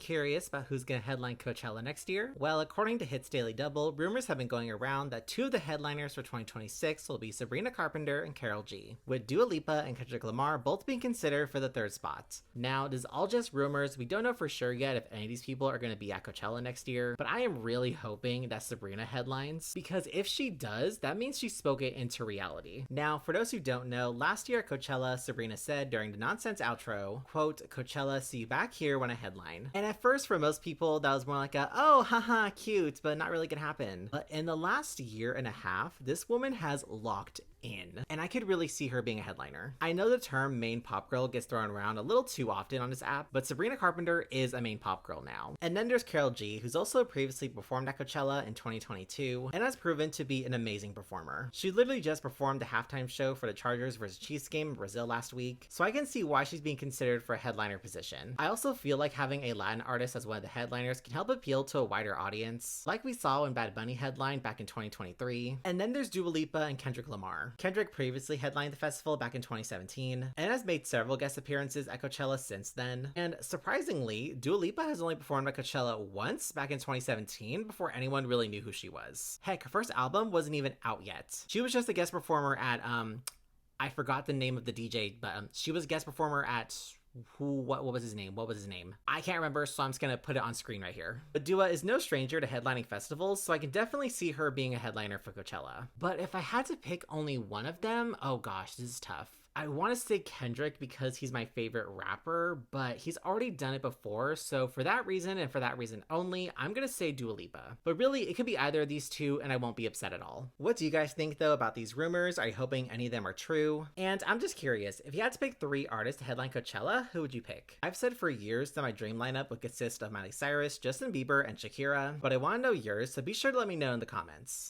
curious about who's gonna headline Coachella next year? Well, according to Hits Daily Double, rumors have been going around that two of the headliners for 2026 will be Sabrina Carpenter and Karol G, with Dua Lipa and Kendrick Lamar both being considered for the third spot. Now, this is all just rumors. We don't know for sure yet if any of these people are gonna be at Coachella next year, but I am really hoping that Sabrina headlines, because if she does, that means she spoke it into reality. Now, for those who don't know, last year at Coachella, Sabrina said during the Nonsense outro, quote, "Coachella, see you back here when I headline." And at first, for most people, that was more like a, oh, haha, cute, but not really gonna happen. But in the last year and a half, this woman has locked in, and I could really see her being a headliner. I know the term main pop girl gets thrown around a little too often on this app, but Sabrina Carpenter is a main pop girl now. And then there's Karol G, who's also previously performed at Coachella in 2022 and has proven to be an amazing performer. She literally just performed the halftime show for the Chargers vs Chiefs game in Brazil last week, so I can see why she's being considered for a headliner position. I also feel like having a Latin artist as one of the headliners can help appeal to a wider audience, like we saw when Bad Bunny headlined back in 2023. And then there's Dua Lipa and Kendrick Lamar. Kendrick previously headlined the festival back in 2017 and has made several guest appearances at Coachella since then. And surprisingly, Dua Lipa has only performed at Coachella once back in 2017 before anyone really knew who she was. Heck, her first album wasn't even out yet. She was just a guest performer at, I forgot the name of the DJ, but she was a guest performer at what was his name? I can't remember, so I'm just gonna put it on screen right here. But Dua is no stranger to headlining festivals, so I can definitely see her being a headliner for Coachella. But if I had to pick only one of them, oh gosh, this is tough. I want to say Kendrick because he's my favorite rapper, but he's already done it before, so for that reason and for that reason only, I'm gonna say Dua Lipa. But really, it could be either of these two and I won't be upset at all. What do you guys think though about these rumors? Are you hoping any of them are true? And I'm just curious, if you had to pick 3 artists to headline Coachella, who would you pick? I've said for years that my dream lineup would consist of Miley Cyrus, Justin Bieber, and Shakira, but I want to know yours, so be sure to let me know in the comments.